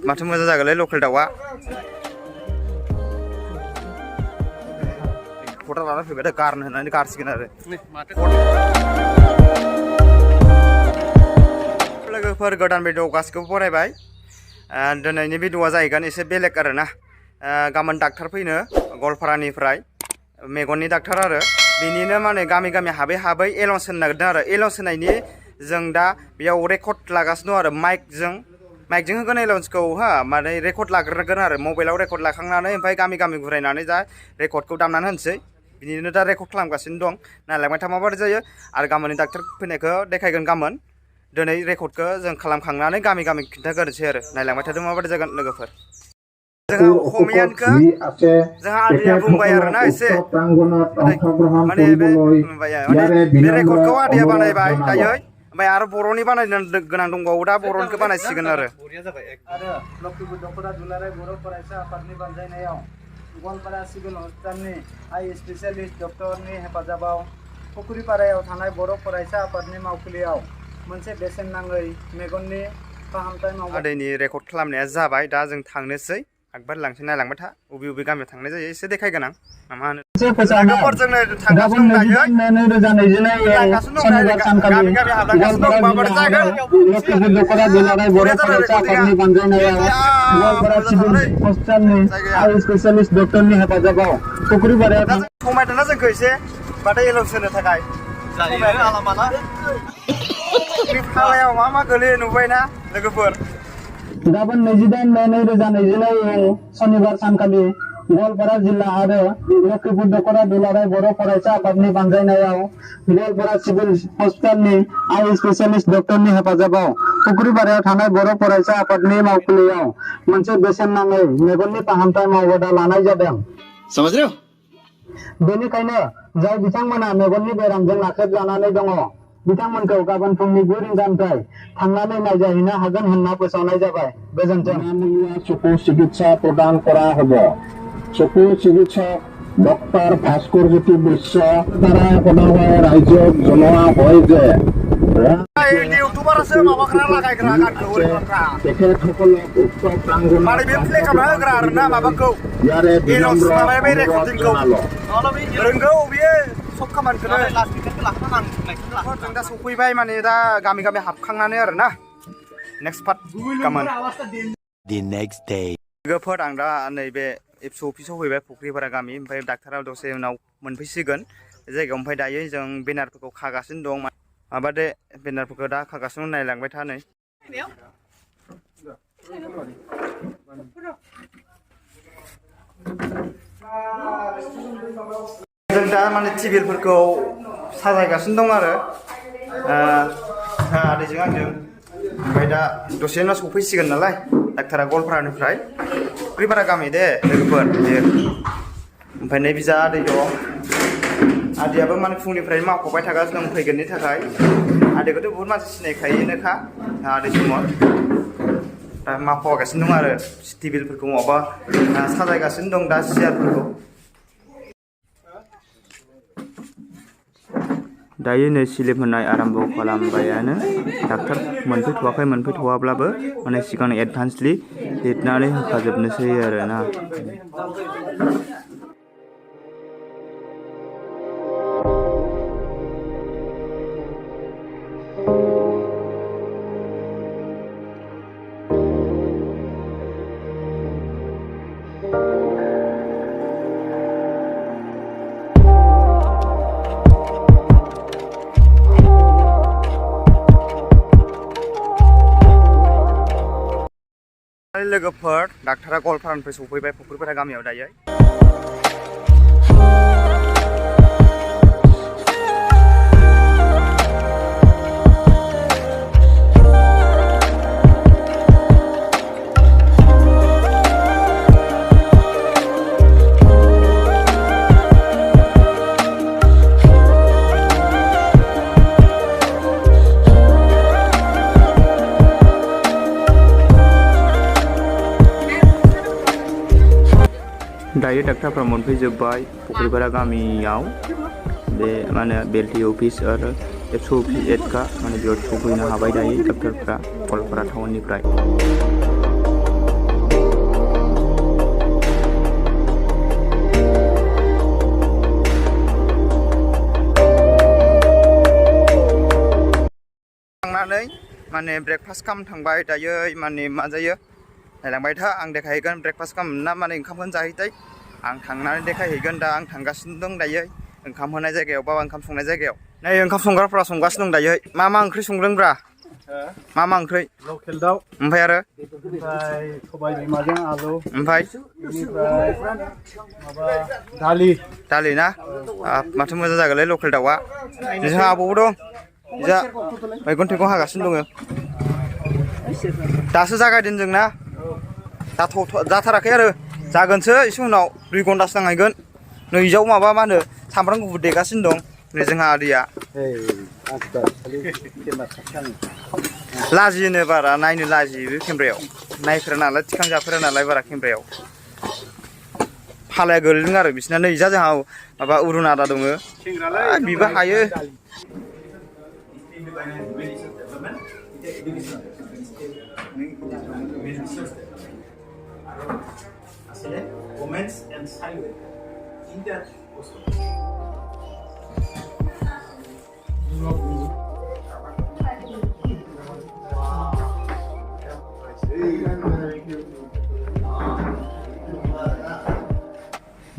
माथो मोजां जागोनलै लकेल दाउआ खटा लाना फैबाय दा गारनो होननानै गारसिगोन आरो लोगोफोर गोदान भिडिअ गासिखौबो बरायबाय दिनैनि भिडिअआ जाहैगोन एसे बेलेग आरोना गाबोन डाक्टार फैनो गवालपारानिफ्राय मेगननि डाक्टार आरो बिनिनो माने गामि गामि हाबै हाबै एनाउन्स होनो नागिरदों आरो एनाउन्स होनायनि जों दा बेयाव रेकर्ड लागासिनो दं आरो माइकजों होगोन एनाउन्सखौ हा माने रेकर्ड लाग्रोगोन आरो मबाइलाव रेकर्ड लाखांनानै ओमफ्राय गामि गामि घुरायनानै दा रेकर्डखौ दामनानै होनोसै बिनिनो दा रेकर्ड खालामगासिनो दं नायलांबाय था माबायदि जायो आरो गाबोननि डाक्टार फैनायखौ देखायगोन गाबोन दिनै रेकर्डखौ जों खालामखांनानै गामि गामि खिन्थागोरनोसै आरो नायलांबाय थादों माबायदि जागोन लोगोफोर जोंहा अखमियानखौ जोंहा आदैया बुंबाय आरोना एसे माने बे रेकर्डखौ आदैया बानायबाय दायो ओमफ्राय आरो बर'नि बानायनो गोनां दंबावो दा बर'निखौ बानायसिगोन आरो लक्ष्मी बुद्धफोरा दुलाराय बर' फरायसा आफादनि बानजायनायाव गवालपारा सिभिल हस्पिटालनि आइ स्पेसियालिस्ट डक्टरनि हेफाजाबाव फुख्रिपारायाव थानाय बर' फरायसा आफादनि मावखुलियाव मोनसे बेसेन नाङै मेगननि फाहामथाय मावबाय आदैनि रेकर्ड खालामनाया जाबाय दा जों थांनोसै आगबार लांसै नायलांबाय था बबे बबे गामियाव थांनाय जायो एसे देखायगोन आं मा होनो लोगोफोरजोंनो थांगासिनो दं दायो गामि गामि हाबलांगासिनो दं माबायदि जागोन स्पेसियालिस्ट डक्टरनि हेफाजाबाव फुख्रिपारायाव समायदोंना जोंखौ एसे बाथाय एनाउन्स होनो थाखाय फालायाव मा गोलैयो नुबायना लोगोफोर गाबोन 28 मे 2024 शनिबार सानखालि गवालपारा जिल्ला आरो लक्ष्मी बुद्धफोरा दुलाराय बर' फरायसा आफादनि बानजायनायाव गवालपारा सिभिल हस्पिटालनि आइ स्पेसियालिस्ट डक्टरनि हेफाजाबाव फुख्रिपारायाव थानाय बर' फरायसा आफादनि मावखुलियाव मोनसे बेसेन नाङै मेगननि फाहामथाय मावबादा लानाय जादों बेनिखायनो जाय बिथांमोना मेगननि बेरामजों नाख्रेबजानानै दङ बिथांमोनखौ गाबोन फुंनि 9 रिंगानिफ्राय थांनानै नायजाहैनो हागोन होनना फोसावनाय जाबाय गोजोन्थों चकु चिकित्सा प्रदान करा हब चकु चिकित्सक डक्टर भास्कर ज्योति बৈশ্য द्वारा पदावै राज्य जनवा হয় যে इउटुबारासो माबाग्रा लागायग्रा गानखौ तेखेतসকलक उक्त प्रांगण माने बे प्ले खालामना होग्रा आरोना माबाखौ एनाउन्स माबाया बे रेकर्डिंखौ रोंगौ बियो सब खामानिखौनो जों दा सफैबाय माने दा गामि गामि हाबखांनानै आरोना नेक्स्ट पार्ट गाबोन लोगोफोर आं दा नैबे एफस अफिसाव फैबाय फुख्रिपारा गामि ओमफ्राय डाक्टारा दसे उनाव मोनफैसिगोन बे जायगायाव ओमफ्राय दायो जों बेनारफोरखौ खागासिनो दं माबादे बेनारफोरखौ दा खागासिनो नायलांबाय था नै जों दा माने टिभिफोरखौ साजायगासिनो दं आरो आदैजों आंजों ओमफ्राय दा दसे उनाव सफैसिगोन नालाय डाक्टारा गवालपारानिफ्राय फुख्रिपारा गामि दे लोगोफोर बेयो ओमफ्राय नै बिजा आदै दं आदैयाबो माने फुंनिफ्रायनो मावख'बाय थागासिनो दं फैगोननि थाखाय आदैखौथ' बुहुत मानसि सिनायखायोनोखा आदै समाव दा मावख'गासिनो दं आरो टिभिफोरखौ माबा साजायगासिनो दं दा सियारफोरखौ दायो नै सिलिप होनाय आराम्भ खालामबायानो डाक्टार मोनफैथ'वाब्लाबो माने सिगां एडभान्सलि लिरनानै होखाजोबनोसै आरोना लोगोफोर डाक्टारा गवालपारानिफ्राय सफैबाय फुख्रिपारा गामियाव दायो दायो डाक्टारफ्रा मोनफैजोब्बाय फुख्रिपारा गामियाव बे माने बेलटि अफिस आरो एफस अफिस एडका माने बेयाव सफैनो हाबाय दायो डाक्टारफ्रा गवालपारा टाउननिफ्राय माने ब्रेकफास्ट खालामनो थांबाय दायो माने मा जायो नायलांबाय था आं देखायहैगोन ब्रेकफास्ट खालामना माने ओंखामखौनो जाहैथाय आं थांनानै देखायहैगोन दा आं थांगासिनो दं दायो ओंखाम होनाय जायगायाव बा ओंखाम संनाय जायगायाव नै ओंखाम संग्राफ्रा संगासिनो दं दायो मा ओंख्रि संदोंब्रा मा ओंख्रि लकेल दाउ ओमफ्राय आरो ओमफ्राय सबाय बिमाजों आलु ओमफ्राय बेनिफ्राय माबा दालि ना माथो मोजां जागोनलै लकेल दाउआ जोंहा आबौबो दं जा मैगं थाइगं हागासिनो दङ दासो जागायदों जोंना जाथाराखै आरो जागोनसो एसे उनाव 2 घन्टासो नांहैगोन नैजाव माबा मा होनो सामब्राम गुफुर देगासिनो दं नै जोंहा आदैया लाजिनो बारा नायनो लाजियो बे केमेरायाव नायफेरा नालाय थिखांजाफेरा नालाय बारा केमेरायाव फालाया गोलैदों आरो बिसिना नै जा जोंहा माबा उरुन आदा दङ बिबो हायो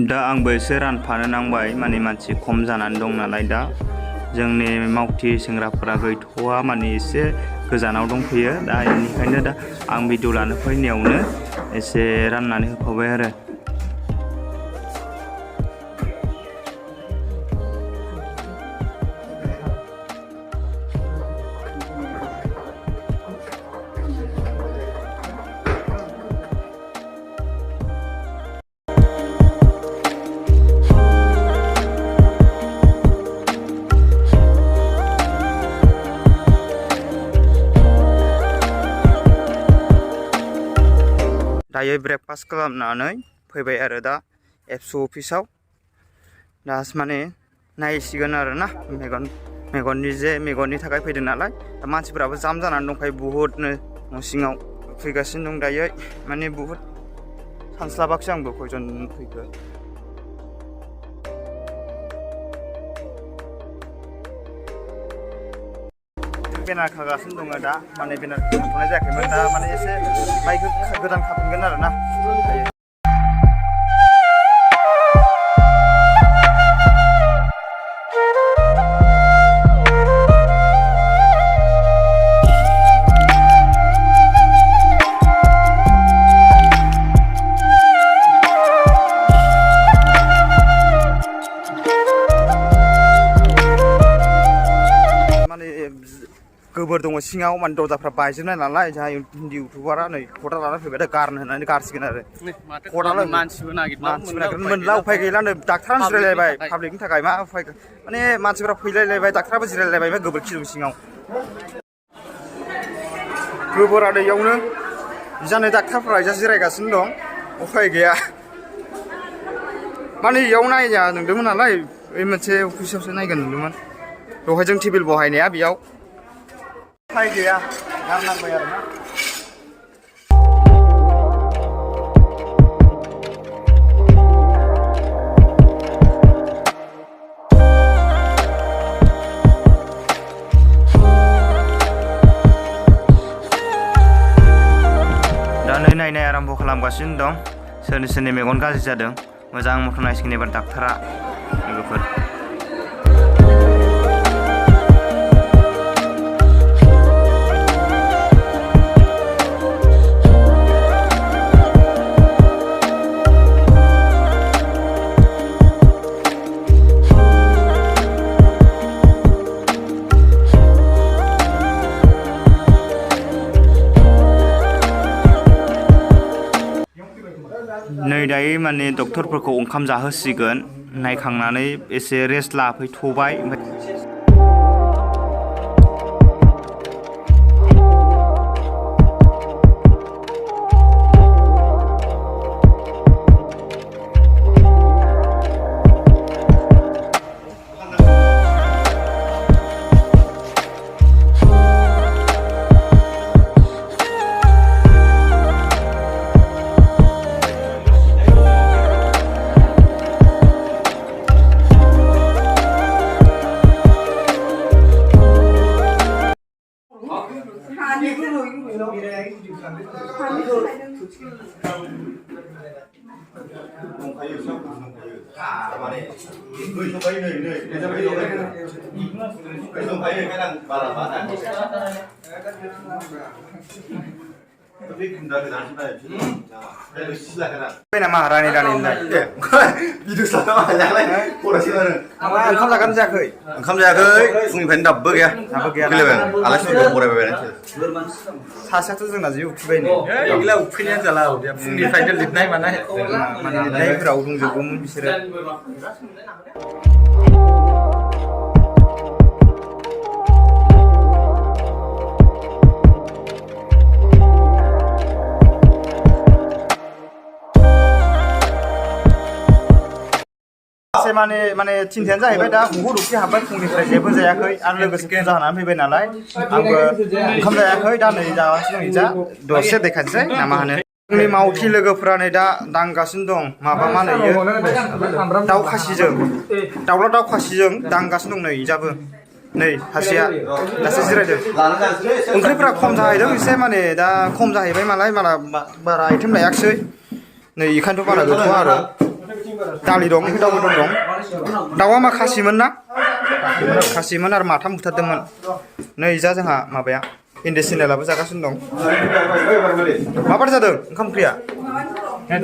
दा आंबो एसे रानफानो नांबाय माने मानसि खम जानानै दं नालाय दा जोंनि मावथि सेंग्राफोरा गैथ'वा माने एसे गोजानाव दंफैयो दा बेनिखायनो दा आं भिडिअ लानो फैनायावनो एसे राननानै होफाबाय आरो दायो ब्रेकफास्ट खालामनानै फैबाय आरो दा एबसु अफिसाव दा माने नायसिगोन आरो ना मेगननि थाखाय फैदों नालाय दा मानसिफोराबो जाम जानानै दंखायो बुहुदनो न' सिङाव फैगासिनो दं दायो माने बुहुद सानस्लाबाखैसै आंबो खयजन फैखो बेनार खागासिनो दङ दा माने बेनार खाथ'नाय जायाखैमोन दा माने एसे बाइक गोदान खाफिनगोन आरो ना गोबोर दङ सिङाव माने दरजाफ्रा बायजोबनाय नालाय जोंहा हिन्दी इउटुबारा नै खदाल लाना फैबाय दा गारनो होननानै गारसिगोन आरो खदाल मानसिबो नागिरनो मोनला उफाय गैला नै डाक्टारानो जिरायलायबाय पाब्लिकनि थाखाय मा उफाय माने मानसिफ्रा फैलायलायबाय डाक्टाराबो जिरायलायबाय गोबोरखि दं सिङाव गोबोरा दैयावनो जानै डाक्टारफ्रा जा जिरायगासिनो दं उफाय गैया माने इयाव नायजा नंदोंमोन नालाय ओइ मोनसे अफिसावसो नायगोन नंदोंमोन दहाय जों टेबिल बहायनाया बेयाव उफाय गैया गारनांबाय आरो ना दा नै नायनाय आराम्भ खालामगासिनो दं सोरनि मेगन गाज्रि जादों मोजां मथन नायसिगोन एबार डाक्टारा लोगोफोर नै दायो माने डक्टरफोरखौ ओंखाम जाहोसिगोन नायखांनानै एसे rest लाफैथ'बाय Bên nào mà ra này này. Video sama aja lah. Kurang sih orang. Không là căn giặc khởi. Không ra cái phun phèn đập bước kìa. Đập bước kìa. Cái level. Alas itu kurang berbeda. 사실도 जों나 जिउ फुबायनो 이기라 우프냐 잘라 우리야 풍리 파이들 립나이 만나해 माने लिरनायफोराव दंजोबोमोन बिसोरो माने थिनथायानो जाहैबाय दा बहुद उखै हाबबाय फुंनिफ्राय जेबो जायाखै आरो लोगोसे फुजा जानानै फैबाय नालाय आंबो ओंखाम जायाखै दा नै जागासिनो दं जा दसे देखायनोसै ना मा होनो जोंनि मावथि लोगोफोरा नै दा दांगासिनो दं माबा मा होनो दाउ खासिजों दाउला दाउ खासिजों दांगासिनो दं नै इजाबो नै सासेया दासो जिरायदों ओंख्रिफोरा खम जाहैदों एसे माने दा खम जाहैबाय मालाय बारा आइटेम लायाखिसै नै इखायनोथ' बारा गैथ'आ आरो दालि दं दाउ बेदर दं दाउआ मा खासिमोन ना खासिमोन आरो माथाम बुथारदोंमोन नै जा जोंहा माबाया इन्दि सिनेलाबो जागासिनो दं माबायदि जादों ओंखाम ओंख्रिया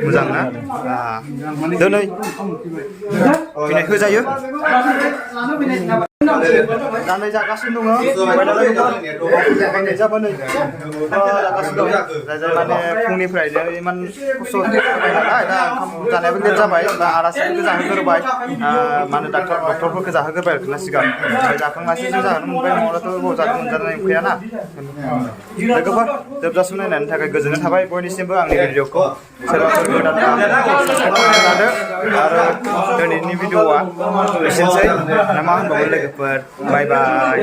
मोजां ना दिनै फैनाय होजायो दानै जागासिनो दङ जाबो नै जागासिनो दं माने फुंनिफ्रायनो इमान खस्थ' नालाय दा ओंखाम जानायाबो लेट जाबाय दा आलासिफोरखौ जाहोग्रोबाय माने डक्टरफोरखौ जाहोग्रोबाय आरोना सिगां जाखांनासो जों जाहोनो मोनबाय नङाब्लाथ' जानो मोनजानाय नंखायाना लोगोफोर जोबजासिम नायनायनि थाखाय गोजोननाय थाबाय बयनिसिमबो आंनि भिडिअखौ सोरबाफोर गोदान लादो आरो दिनैनि भिडिअआ एसेनोसै ना मा होनबावगोन लोगोफोर बाय बाय